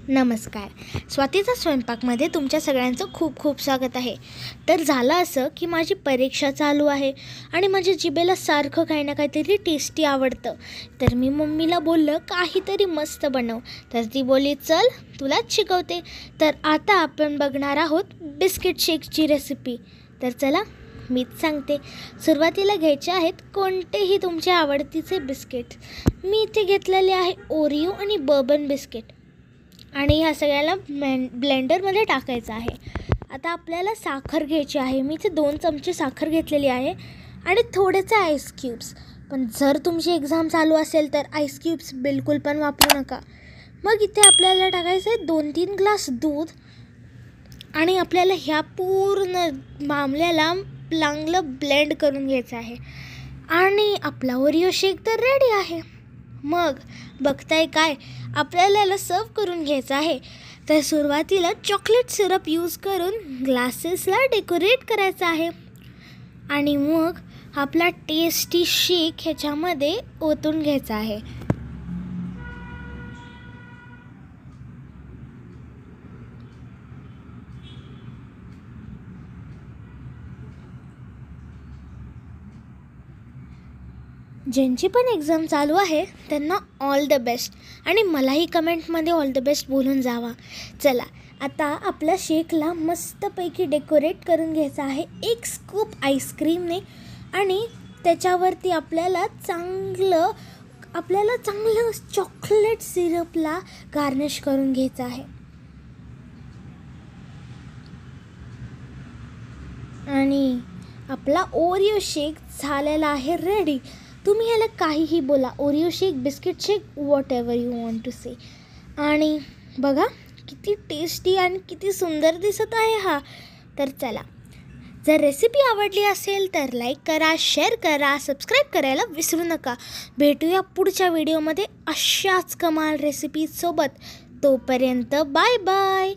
नमस्कार. स्वातीचा स्वयंपाकमध्ये तुमच्या सगळ्यांचं खूप खूप स्वागत आहे. तर झालं असं की माझी परीक्षा चालू आहे आणि माझ्या जिभेला सारखं काही ना काहीतरी टेस्टी आवडतं. तर मी मम्मीला बोललं काहीतरी मस्त बनव. तर ती बोलली चल तुलाच शिकवते. तर आता आपण बघणार आहोत बिस्किट शेकची रेसिपी. तर चला मीच सांगते. सुरुवातीला घ्यायचे आहेत कोणतेही तुमच्या आवडतीचे बिस्किट. मी इथे घेतलेले आहे ओरिओ आणि बर्बन बिस्किट आणि ह्या सगळ्याला ब्लेंडरमध्ये टाकायचं आहे. आता आपल्याला साखर घ्यायची आहे. मी इथे 2 चमचे साखर घेतलेली आहे आणि थोडेसे आईस क्यूब्स. पण जर तुमची एक्झाम चालू असेल तर आईस क्यूब्स बिलकुल पण वापरू नका. मग इथे आपल्याला टाकायचं आहे 2-3 ग्लास दूध आणि आपल्याला ह्या पूर्ण मामल्याला चांगलं ब्लेंड करून घ्यायचं आहे आणि आपला ओरिओ शेक तर रेडी आहे. मग बघताय काय, आपल्याला याला सर्व करून घ्यायचं आहे. तर सुरुवातीला चॉकलेट सिरप यूज करून ग्लासेसला डेकोरेट करायचं आहे आणि मग आपला टेस्टी शेक ह्याच्यामध्ये ओतून घ्यायचा आहे. ज्यांची पण एक्झाम चालू आहे त्यांना ऑल द बेस्ट आणि मलाही कमेंटमध्ये ऑल द बेस्ट बोलून जावा. चला आता आपल्या शेकला मस्तपैकी डेकोरेट करून घ्यायचं आहे 1 स्कूप आईस्क्रीमने आणि त्याच्यावरती आपल्याला चांगलं चॉकलेट सिरपला गार्निश करून घ्यायचं आहे. आणि आपला ओरिओ शेक झालेला आहे रेडी. तुम्ही ह्याला काहीही बोला, Oreo shake, biscuit shake, whatever you want to say. आणि बघा किती टेस्टी आणि किती सुंदर दिसत आहे हा. तर चला, जर रेसिपी आवडली असेल तर लाईक करा, शेअर करा, सबस्क्राईब करायला विसरू नका. भेटूया पुढच्या व्हिडिओमध्ये अशाच कमाल रेसिपीजसोबत. तोपर्यंत बाय बाय.